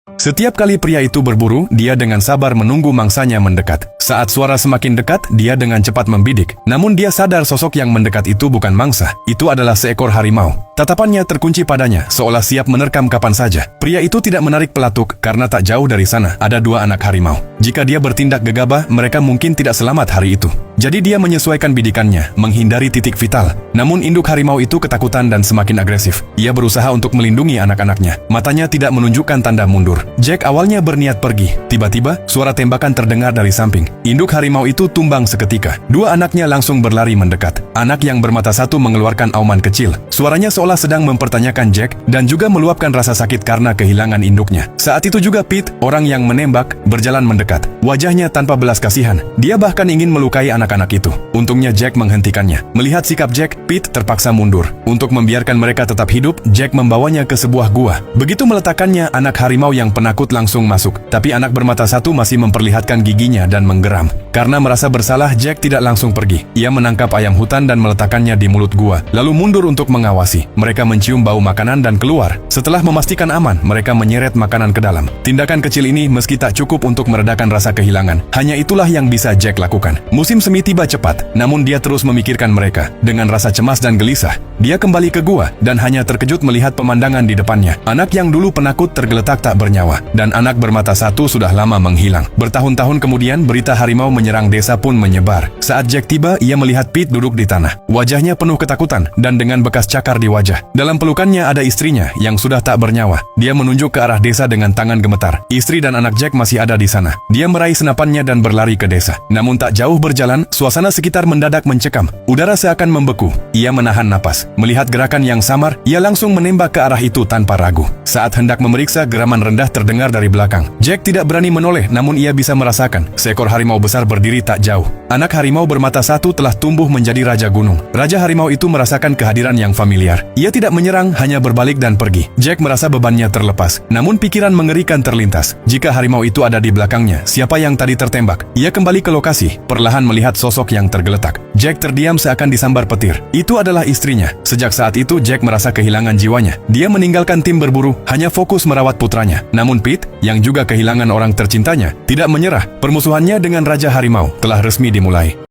Setiap kali pria itu berburu, dia dengan sabar menunggu mangsanya mendekat. Saat suara semakin dekat, dia dengan cepat membidik. Namun dia sadar sosok yang mendekat itu bukan mangsa, itu adalah seekor harimau. Tatapannya terkunci padanya, seolah siap menerkam kapan saja. Pria itu tidak menarik pelatuk, karena tak jauh dari sana ada dua anak harimau. Jika dia bertindak gegabah, mereka mungkin tidak selamat hari itu. Jadi dia menyesuaikan bidikannya, menghindari titik vital. Namun induk harimau itu ketakutan dan semakin agresif. Ia berusaha untuk melindungi anak-anaknya. Matanya tidak menunjukkan tanda mundur. Jack awalnya berniat pergi. Tiba-tiba, suara tembakan terdengar dari samping. Induk harimau itu tumbang seketika. Dua anaknya langsung berlari mendekat. Anak yang bermata satu mengeluarkan auman kecil. Suaranya seolah sedang mempertanyakan Jack dan juga meluapkan rasa sakit karena kehilangan induknya. Saat itu juga Pete, orang yang menembak, berjalan mendekat. Wajahnya tanpa belas kasihan. Dia bahkan ingin melukai anak-anak itu. Untungnya Jack menghentikannya. Melihat sikap Jack, Pete terpaksa mundur. Untuk membiarkan mereka tetap hidup, Jack membawanya ke sebuah gua. Begitu meletakkannya, anak harimau yang penakut langsung masuk. Tapi anak bermata satu masih memperlihatkan giginya dan menggeram. Karena merasa bersalah, Jack tidak langsung pergi. Ia menangkap ayam hutan dan meletakkannya di mulut gua, lalu mundur untuk mengawasi. Mereka mencium bau makanan dan keluar. Setelah memastikan aman, mereka menyeret makanan ke dalam. Tindakan kecil ini meski tak cukup untuk meredakan rasa kehilangan, hanya itulah yang bisa Jack lakukan. Musim semi tiba cepat, namun dia terus memikirkan mereka. Dengan rasa cemas dan gelisah, dia kembali ke gua dan hanya terkejut melihat pemandangan di depannya. Anak yang dulu penakut tergeletak tak bernyawa, dan anak bermata satu sudah lama menghilang. Bertahun-tahun kemudian, berita harimau menyerang desa pun menyebar. Saat Jack tiba, ia melihat Pete duduk di tanah. Wajahnya penuh ketakutan dan dengan bekas cakar di wajah. Dalam pelukannya ada istrinya yang sudah tak bernyawa. Dia menunjuk ke arah desa dengan tangan gemetar. Istri dan anak Jack masih ada di sana. Dia meraih senapannya dan berlari ke desa. Namun tak jauh berjalan, suasana sekitar mendadak mencekam. Udara seakan membeku. Ia menahan napas. Melihat gerakan yang samar, ia langsung menembak ke arah itu tanpa ragu. Saat hendak memeriksa, geraman rendah terdengar dari belakang. Jack tidak berani menoleh, namun ia bisa merasakan seekor harimau besar berdiri tak jauh. Anak harimau bermata satu telah tumbuh menjadi raja gunung. Raja harimau itu merasakan kehadiran yang familiar. Ia tidak menyerang, hanya berbalik dan pergi. Jack merasa bebannya terlepas. Namun pikiran mengerikan terlintas. Jika harimau itu ada di belakangnya, siapa yang tadi tertembak? Ia kembali ke lokasi, perlahan melihat sosok yang tergeletak. Jack terdiam seakan disambar petir. Itu adalah istrinya. Sejak saat itu Jack merasa kehilangan jiwanya. Dia meninggalkan tim berburu, hanya fokus merawat putranya. Namun Pete, yang juga kehilangan orang tercintanya, tidak menyerah. Permusuhannya dengan Raja Harimau telah resmi dimulai.